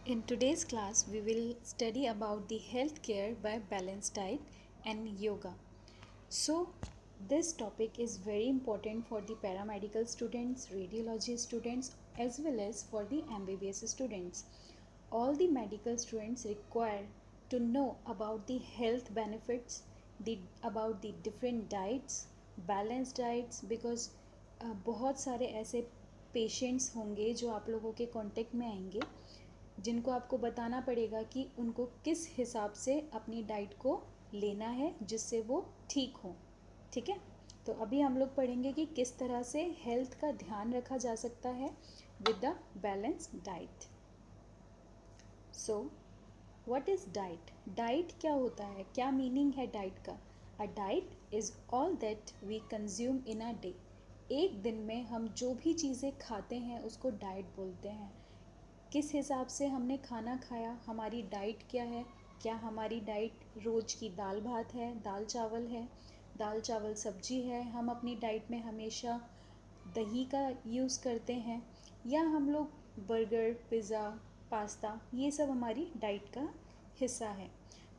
In today's class, we will study about the healthcare by balanced diet and yoga. So, this topic is very important for the paramedical students, radiology students, as well as for the MBBS students. All the medical students require to know about the health benefits, about the different diets, balanced diets, because बहुत सारे ऐसे patients होंगे जो आप लोगों के contact में आएंगे जिनको आपको बताना पड़ेगा कि उनको किस हिसाब से अपनी डाइट को लेना है जिससे वो ठीक हो। ठीक है, तो अभी हम लोग पढ़ेंगे कि किस तरह से हेल्थ का ध्यान रखा जा सकता है with the balanced diet. So what is diet? Diet क्या होता है, क्या मीनिंग है डाइट का? A diet is all that we consume in a day. एक दिन में हम जो भी चीज़ें खाते हैं उसको डाइट बोलते हैं। किस हिसाब से हमने खाना खाया, हमारी डाइट क्या है? क्या हमारी डाइट रोज़ की दाल भात है, दाल चावल है, दाल चावल सब्जी है, हम अपनी डाइट में हमेशा दही का यूज़ करते हैं, या हम लोग बर्गर, पिज़्ज़ा, पास्ता, ये सब हमारी डाइट का हिस्सा है।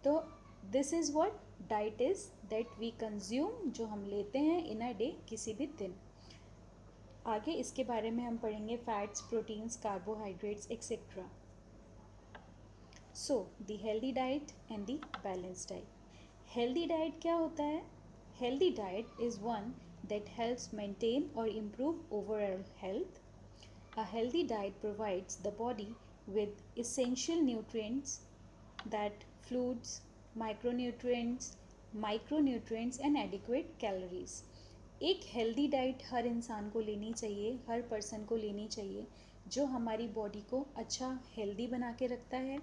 तो this is what diet is, that we consume, जो हम लेते हैं इन अ डे, किसी भी दिन। आगे इसके बारे में हम पढ़ेंगे fats, proteins, carbohydrates etcetera. So the healthy diet and the balance diet. Healthy diet क्या होता है? Healthy diet is one that helps maintain or improve overall health. A healthy diet provides the body with essential nutrients, that fluids, micronutrients and adequate calories. एक healthy diet हर इंसान को लेनी चाहिए, हर person को लेनी चाहिए, जो हमारी बॉडी को अच्छा हेल्दी बना के रखता है,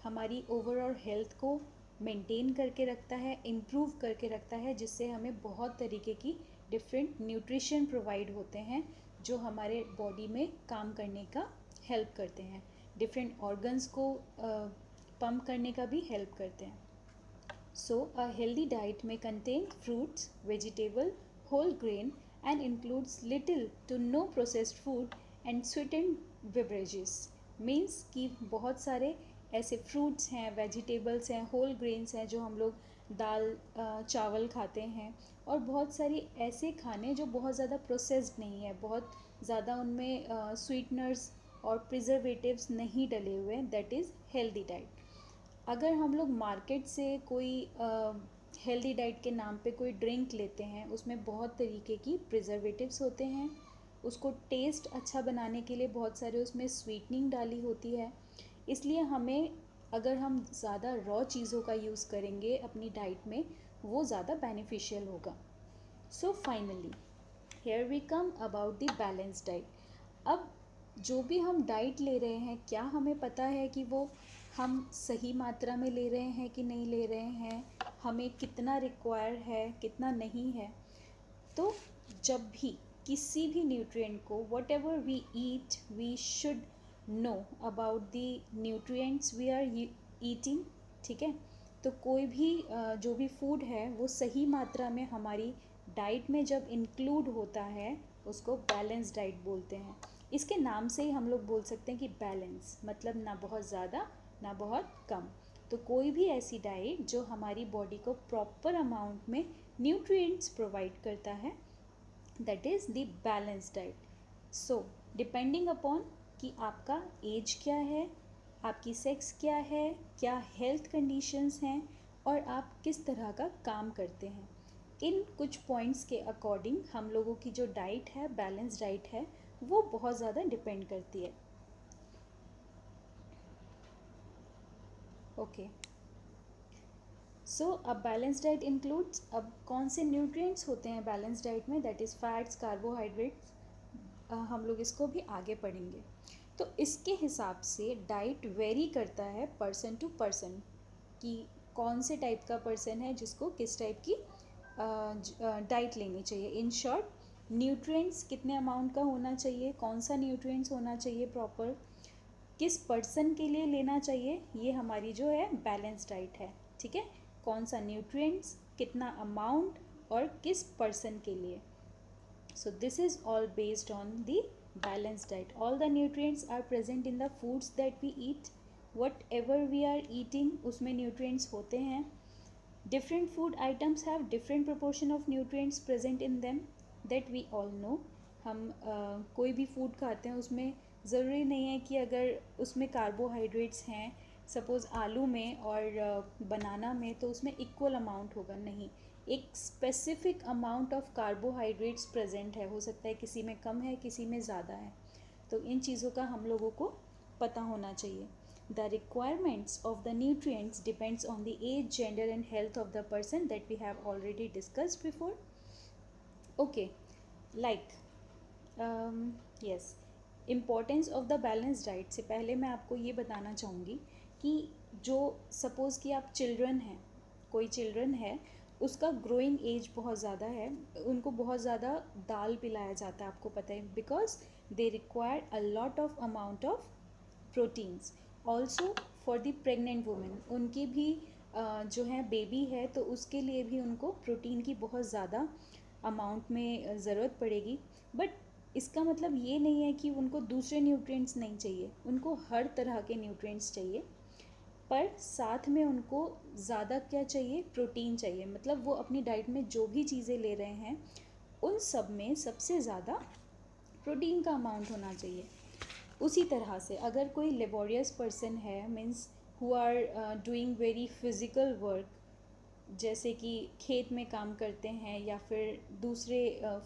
हमारी ओवरऑल हेल्थ को मेंटेन करके रखता है, इम्प्रूव करके रखता है, जिससे हमें बहुत तरीके की डिफरेंट न्यूट्रिशन प्रोवाइड होते हैं जो हमारे बॉडी में काम करने का हेल्प करते हैं, डिफरेंट ऑर्गन्स को पंप करने का भी हेल्प करते हैं। So, a healthy diet may contain fruits, vegetable, whole grain and includes little to no processed food and sweetened beverages. Means कि बहुत सारे ऐसे फ्रूट्स हैं, वेजिटेबल्स हैं, होल ग्रेन्स हैं जो हम लोग दाल चावल खाते हैं, और बहुत सारी ऐसे खाने जो बहुत ज़्यादा प्रोसेस्ड नहीं है, बहुत ज़्यादा उनमें स्वीटनर्स और प्रिजर्वेटिव्स नहीं डले हुए हैं, दैट इज़ हेल्दी डाइट। अगर हम लोग मार्केट से कोई हेल्दी डाइट के नाम पे कोई ड्रिंक लेते हैं, उसमें बहुत तरीके की प्रिजर्वेटिव्स होते हैं, उसको टेस्ट अच्छा बनाने के लिए बहुत सारे उसमें स्वीटनिंग डाली होती है, इसलिए हमें, अगर हम ज़्यादा रॉ चीज़ों का यूज़ करेंगे अपनी डाइट में, वो ज़्यादा बेनिफिशियल होगा। So finally here we come about the balance diet. अब जो भी हम डाइट ले रहे हैं, क्या हमें पता है कि वो हम सही मात्रा में ले रहे हैं कि नहीं ले रहे हैं, हमें कितना रिक्वायर है, कितना नहीं है? तो जब भी किसी भी न्यूट्रिएंट को, whatever we eat, we should know about the nutrients we are eating. ठीक है, तो कोई भी जो भी फूड है वो सही मात्रा में हमारी डाइट में जब इंक्लूड होता है, उसको बैलेंस डाइट बोलते हैं। इसके नाम से ही हम लोग बोल सकते हैं कि बैलेंस मतलब ना बहुत ज़्यादा ना बहुत कम। तो कोई भी ऐसी डाइट जो हमारी बॉडी को प्रॉपर अमाउंट में न्यूट्रिएंट्स प्रोवाइड करता है, that is the balance diet. So depending upon कि आपका एज क्या है, आपकी सेक्स क्या है, क्या हेल्थ कंडीशंस हैं, और आप किस तरह का काम करते हैं, इन कुछ पॉइंट्स के अकॉर्डिंग हम लोगों की जो डाइट है, बैलेंस डाइट है, वो बहुत ज़्यादा डिपेंड करती है। ओके, सो अब बैलेंस डाइट इंक्लूड्स, अब कौन से न्यूट्रिएंट्स होते हैं बैलेंस डाइट में, दैट इज़ फैट्स, कार्बोहाइड्रेट्स, हम लोग इसको भी आगे पढ़ेंगे। तो इसके हिसाब से डाइट वेरी करता है पर्सन टू पर्सन, कि कौन से टाइप का पर्सन है जिसको किस टाइप की डाइट लेनी चाहिए। इन शॉर्ट, न्यूट्रिएंट्स कितने अमाउंट का होना चाहिए, कौन सा न्यूट्रिएंट्स होना चाहिए प्रॉपर, किस पर्सन के लिए लेना चाहिए, ये हमारी जो है बैलेंस डाइट है। ठीक है, कौन सा न्यूट्रिएंट्स, कितना अमाउंट, और किस पर्सन के लिए। So this is all based on the balanced diet. All the nutrients are present in the foods that we eat. Whatever we are eating उसमें न्यूट्रिएंट्स होते हैं. Different food items have different proportion of nutrients present in them that we all know. हम कोई भी food खाते हैं उसमें ज़रूरी नहीं है कि अगर उसमें कार्बोहाइड्रेट्स हैं, सपोज़ आलू में और बनाना में, तो उसमें इक्वल अमाउंट होगा. नहीं, एक specific amount of carbohydrates present है. हो सकता है किसी में कम है, किसी में ज़्यादा है. तो इन चीज़ों का हम लोगों को पता होना चाहिए. The requirements of the nutrients depends on the age, gender and health of the person that we have already discussed before. Okay, like yes, importance of the balanced diet से पहले मैं आपको ये बताना चाहूँगी कि जो सपोज़ कि आप चिल्ड्रन हैं, कोई चिल्ड्रन है, उसका ग्रोइंग एज बहुत ज़्यादा है, उनको बहुत ज़्यादा दाल पिलाया जाता है, आपको पता है, because they require a lot of amount of proteins. Also for the pregnant women, उनकी भी जो है बेबी है, तो उसके लिए भी उनको प्रोटीन की बहुत ज़्यादा अमाउंट में ज़रूरत पड़ेगी. बट इसका मतलब ये नहीं है कि उनको दूसरे न्यूट्रिएंट्स नहीं चाहिए, उनको हर तरह के न्यूट्रिएंट्स चाहिए, पर साथ में उनको ज़्यादा क्या चाहिए, प्रोटीन चाहिए. मतलब वो अपनी डाइट में जो भी चीज़ें ले रहे हैं उन सब में सबसे ज़्यादा प्रोटीन का अमाउंट होना चाहिए. उसी तरह से अगर कोई लेबोरियस पर्सन है, means who are doing very physical work, जैसे कि खेत में काम करते हैं या फिर दूसरे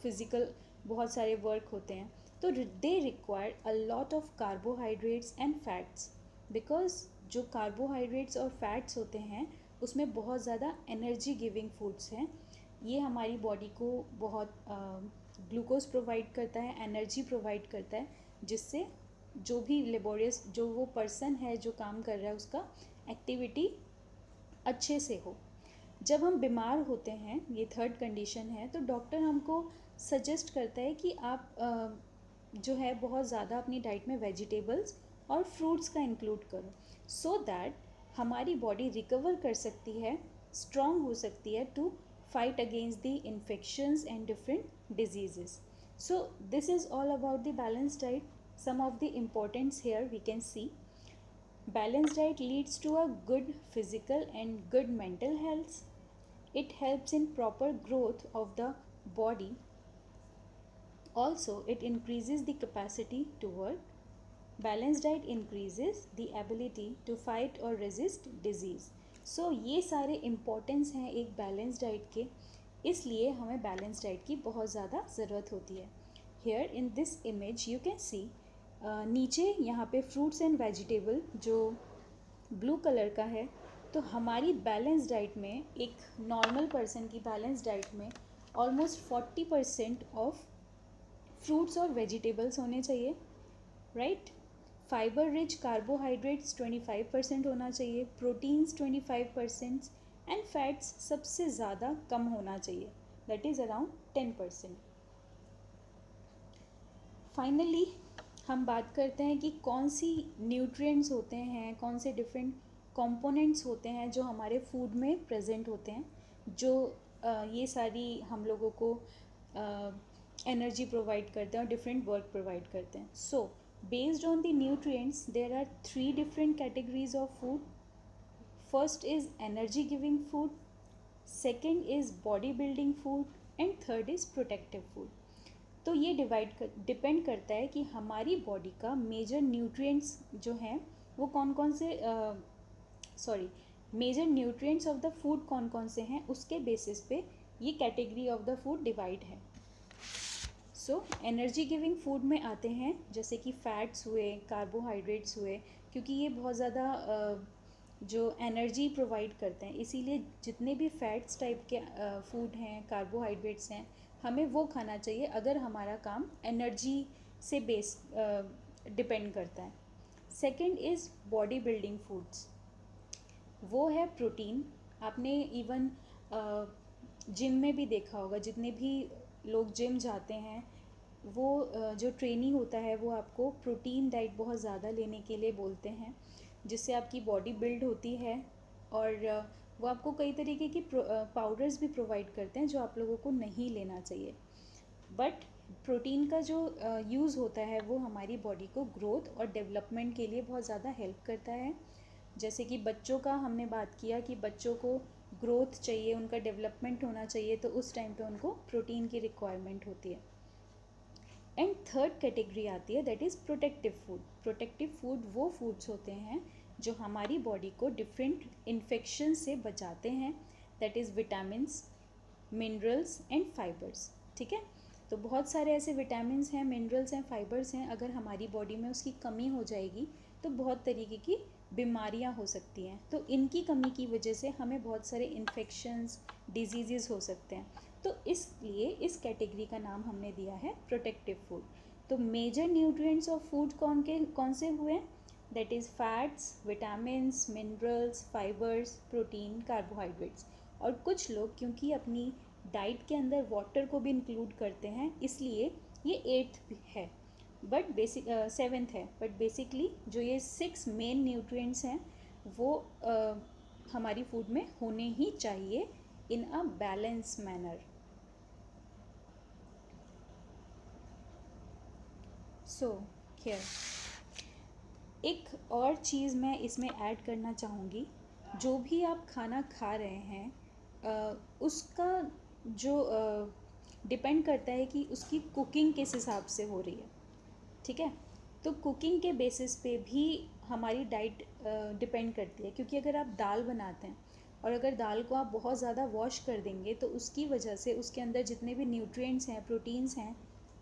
फिज़िकल बहुत सारे वर्क होते हैं, तो they require a lot of carbohydrates and fats. Because जो कार्बोहाइड्रेट्स और फैट्स होते हैं उसमें बहुत ज़्यादा एनर्जी गिविंग फूड्स हैं. ये हमारी बॉडी को बहुत ग्लूकोज प्रोवाइड करता है, एनर्जी प्रोवाइड करता है, जिससे जो भी लेबोरियस, जो वो पर्सन है जो काम कर रहा है, उसका एक्टिविटी अच्छे से हो. जब हम बीमार होते हैं, ये थर्ड कंडीशन है, तो डॉक्टर हमको सजेस्ट करता है कि आप जो है बहुत ज़्यादा अपनी डाइट में वेजिटेबल्स और फ्रूट्स का इंक्लूड करो, सो दैट हमारी बॉडी रिकवर कर सकती है, स्ट्रॉन्ग हो सकती है to fight against the infections and different diseases. So this is all about the balanced diet. Some of the importance here we can see. Balanced diet leads to a good physical and good mental health. It helps in proper growth of the body. Also, it increases the capacity to work. Balanced diet increases the ability to fight or resist disease. सो ये सारे importance हैं एक balance diet के, इसलिए हमें balance diet की बहुत ज़्यादा ज़रूरत होती है. Here in this image you can see, नीचे यहाँ पे फ्रूट्स एंड वेजिटेबल जो ब्लू कलर का है, तो हमारी बैलेंस डाइट में, एक नॉर्मल पर्सन की बैलेंस डाइट में ऑलमोस्ट 40% ऑफ फ्रूट्स और वेजिटेबल्स होने चाहिए, राइट. फाइबर रिच कार्बोहाइड्रेट्स 25% होना चाहिए, प्रोटीन्स 25% एंड फैट्स सबसे ज़्यादा कम होना चाहिए, दैट इज़ अराउंड 10%. फाइनली हम बात करते हैं कि कौन सी न्यूट्रिएंट्स होते हैं, कौन से डिफरेंट कंपोनेंट्स होते हैं जो हमारे फूड में प्रेजेंट होते हैं, जो ये सारी हम लोगों को एनर्जी प्रोवाइड करते हैं और डिफरेंट वर्क प्रोवाइड करते हैं. सो based on the nutrients, there are 3 different categories of food. First is energy giving food, second is body building food and third is protective food. तो ये डिपेंड करता है कि हमारी बॉडी का मेजर न्यूट्रिएंट्स जो हैं वो कौन कौन से major nutrients of the food कौन कौन से हैं, उसके बेसिस पे ये category of the food divide है. सो एनर्जी गिविंग फूड में आते हैं जैसे कि फैट्स हुए, कार्बोहाइड्रेट्स हुए, क्योंकि ये बहुत ज़्यादा जो एनर्जी प्रोवाइड करते हैं, इसीलिए जितने भी फैट्स टाइप के फूड हैं, कार्बोहाइड्रेट्स हैं, हमें वो खाना चाहिए अगर हमारा काम एनर्जी से बेस डिपेंड करता है. Second is body building foods, वो है प्रोटीन. आपने इवन जिम में भी देखा होगा, जितने भी लोग जिम जाते हैं वो जो ट्रेनी होता है वो आपको प्रोटीन डाइट बहुत ज़्यादा लेने के लिए बोलते हैं, जिससे आपकी बॉडी बिल्ड होती है. और वो आपको कई तरीके की पाउडर्स भी प्रोवाइड करते हैं जो आप लोगों को नहीं लेना चाहिए. बट प्रोटीन का जो यूज़ होता है वो हमारी बॉडी को ग्रोथ और डेवलपमेंट के लिए बहुत ज़्यादा हेल्प करता है. जैसे कि बच्चों का हमने बात किया कि बच्चों को ग्रोथ चाहिए, उनका डेवलपमेंट होना चाहिए, तो उस टाइम पे उनको प्रोटीन की रिक्वायरमेंट होती है। एंड थर्ड कैटेगरी आती है that is protective food. Protective food वो फूड्स होते हैं जो हमारी बॉडी को डिफरेंट इन्फेक्शन से बचाते हैं, that is vitamins, minerals and fibres. ठीक है, तो बहुत सारे ऐसे विटामिन्स हैं, मिनरल्स हैं, फाइबर्स हैं, अगर हमारी बॉडी में उसकी कमी हो जाएगी तो बहुत तरीके की बीमारियां हो सकती हैं। तो इनकी कमी की वजह से हमें बहुत सारे इन्फेक्शंस, डिजीज़ हो सकते हैं। तो इसलिए इस कैटेगरी का नाम हमने दिया है प्रोटेक्टिव फूड। तो मेजर न्यूट्रिएंट्स ऑफ फूड कौन से हुए? That is fats, vitamins, minerals, fibres, protein, carbohydrates. और कुछ लोग क्योंकि अपनी डाइट के अंदर वाटर को भी इंक्लूड करते हैं, इसलिए ये एट्थ है, बट सेवेंथ है, बट बेसिकली जो ये 6 मेन न्यूट्रिएंट्स हैं वो हमारी फूड में होने ही चाहिए in a balance manner. So here एक और चीज़ मैं इसमें ऐड करना चाहूँगी। जो भी आप खाना खा रहे हैं उसका जो डिपेंड करता है कि उसकी कुकिंग किस हिसाब से हो रही है। ठीक है, तो कुकिंग के बेसिस पे भी हमारी डाइट डिपेंड करती है, क्योंकि अगर आप दाल बनाते हैं और अगर दाल को आप बहुत ज़्यादा वॉश कर देंगे तो उसकी वजह से उसके अंदर जितने भी न्यूट्रिएंट्स हैं, प्रोटीन्स हैं,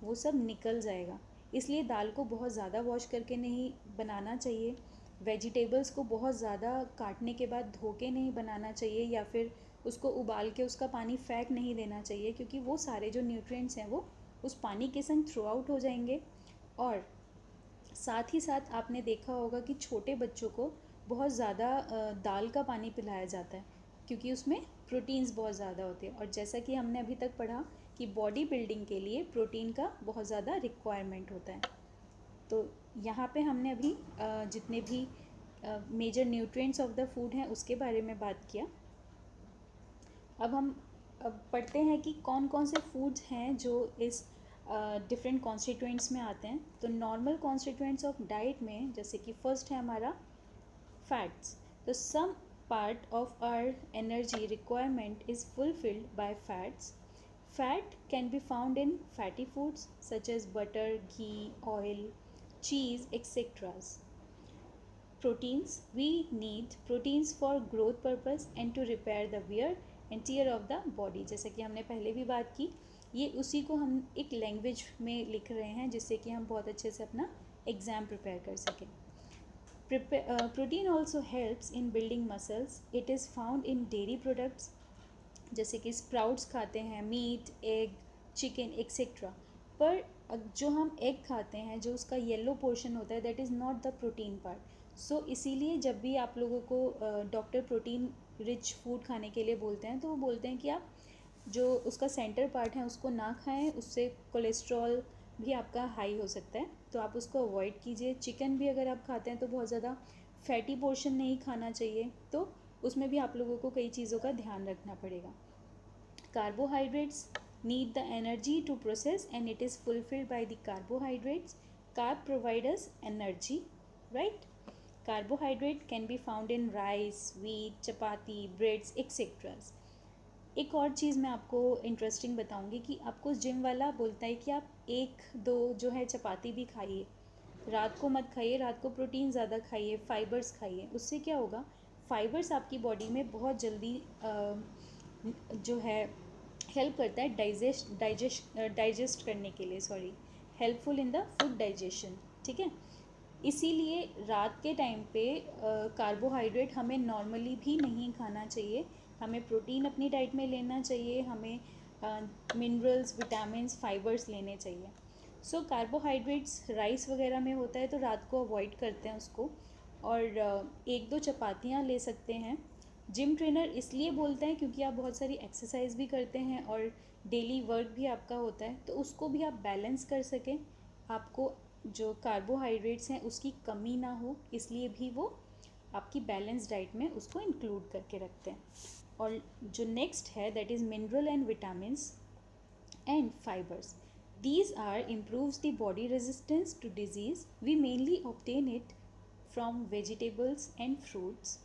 वो सब निकल जाएगा। इसलिए दाल को बहुत ज़्यादा वॉश करके नहीं बनाना चाहिए। वेजिटेबल्स को बहुत ज़्यादा काटने के बाद धो के नहीं बनाना चाहिए, या फिर उसको उबाल के उसका पानी फेंक नहीं देना चाहिए, क्योंकि वो सारे जो न्यूट्रिएंट्स हैं वो उस पानी के संग थ्रू आउट हो जाएंगे। और साथ ही साथ आपने देखा होगा कि छोटे बच्चों को बहुत ज़्यादा दाल का पानी पिलाया जाता है, क्योंकि उसमें प्रोटीन्स बहुत ज़्यादा होते हैं। और जैसा कि हमने अभी तक पढ़ा कि बॉडी बिल्डिंग के लिए प्रोटीन का बहुत ज़्यादा रिक्वायरमेंट होता है। तो यहाँ पे हमने अभी जितने भी major nutrients of the food हैं उसके बारे में बात किया। अब पढ़ते हैं कि कौन कौन से फूड्स हैं जो इस डिफरेंट कॉन्स्टिट्यूएंट्स में आते हैं। तो नॉर्मल कॉन्स्टिट्यूएंट्स ऑफ डाइट में जैसे कि फर्स्ट है हमारा फैट्स। तो some part of our energy requirement is fulfilled by fats. Fat can be found in fatty foods such as butter, ghee, oil, cheese, etc. Proteins, we need proteins for growth purpose and to repair the wear and tear of the body। जैसे कि हमने पहले भी बात की, ये उसी को हम एक लैंग्वेज में लिख रहे हैं जिससे कि हम बहुत अच्छे से अपना एग्ज़ाम प्रिपेयर कर सकें। Protein also helps in building muscles. It is found in dairy products, जैसे कि स्प्राउट्स खाते हैं, मीट, एग, चिकन एक्सेट्रा। पर जो हम एग खाते हैं, जो उसका येलो पोर्शन होता है, that is not the protein part. So इसीलिए जब भी आप लोगों को डॉक्टर प्रोटीन रिच फूड खाने के लिए बोलते हैं तो वो बोलते हैं कि आप जो उसका सेंटर पार्ट है उसको ना खाएं, उससे कोलेस्ट्रॉल भी आपका हाई हो सकता है, तो आप उसको अवॉइड कीजिए। चिकन भी अगर आप खाते हैं तो बहुत ज़्यादा फैटी पोर्शन नहीं खाना चाहिए, तो उसमें भी आप लोगों को कई चीज़ों का ध्यान रखना पड़ेगा। Carbohydrates need the energy to process and it is fulfilled by the carbohydrates. Carb provide us energy, right? Carbohydrate can be found in rice, wheat, chapati, breads, etc. एक और चीज़ मैं आपको इंटरेस्टिंग बताऊंगी कि आपको जिम वाला बोलता है कि आप एक दो जो है चपाती भी खाइए, रात को मत खाइए, रात को प्रोटीन ज़्यादा खाइए, फाइबर्स खाइए। उससे क्या होगा, फाइबर्स आपकी बॉडी में बहुत जल्दी जो है हेल्प करता है डाइजेस्ट करने के लिए, helpful in the food digestion. ठीक है, इसीलिए रात के टाइम पे कार्बोहाइड्रेट हमें नॉर्मली भी नहीं खाना चाहिए, हमें प्रोटीन अपनी डाइट में लेना चाहिए, हमें मिनरल्स, विटामिन्स, फाइबर्स लेने चाहिए। सो कार्बोहाइड्रेट्स राइस वगैरह में होता है तो रात को अवॉइड करते हैं उसको, और एक दो चपातियाँ ले सकते हैं। जिम ट्रेनर इसलिए बोलते हैं क्योंकि आप बहुत सारी एक्सरसाइज भी करते हैं और डेली वर्क भी आपका होता है, तो उसको भी आप बैलेंस कर सकें, आपको जो कार्बोहाइड्रेट्स हैं उसकी कमी ना हो, इसलिए भी वो आपकी बैलेंस डाइट में उसको इंक्लूड करके रखते हैं। और जो नेक्स्ट है that is mineral and vitamins and fibers. These are improves the body resistance to disease. We mainly obtain it from vegetables and fruits.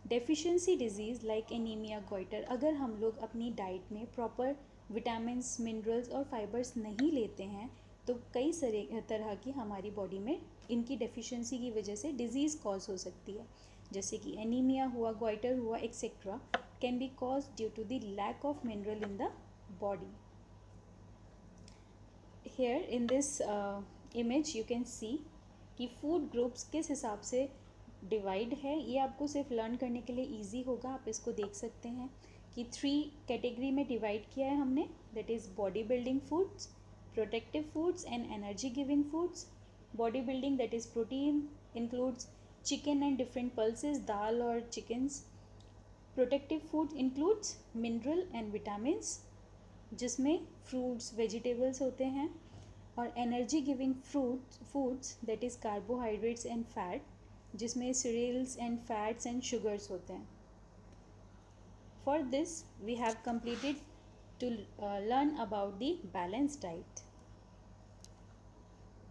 Deficiency disease like anaemia goitre, अगर हम लोग अपनी डाइट में प्रॉपर विटामिन्स मिनरल्स और fibres नहीं लेते हैं तो कई सारे तरह की हमारी बॉडी में इनकी डेफिशिएंसी की वजह से डिजीज़ कॉज हो सकती है, जैसे कि एनीमिया हुआ, गोइटर हुआ, etcetera can be cause due to the lack of mineral in the body. Here in this image you can see कि फूड ग्रुप्स किस हिसाब से डिवाइड है. ये आपको सिर्फ लर्न करने के लिए ईजी होगा, आप इसको देख सकते हैं कि 3 कैटेगरी में डिवाइड किया है हमने. That is body building foods, protective foods and energy giving foods. Body building that is protein includes chicken and different pulses, दाल और chickens. Protective food includes mineral and vitamins जिसमें फ्रूट्स वेजिटेबल्स होते हैं. और energy giving foods that is carbohydrates and fat जिसमें cereals and fats and sugars होते हैं. For this we have completed to learn about the balanced diet.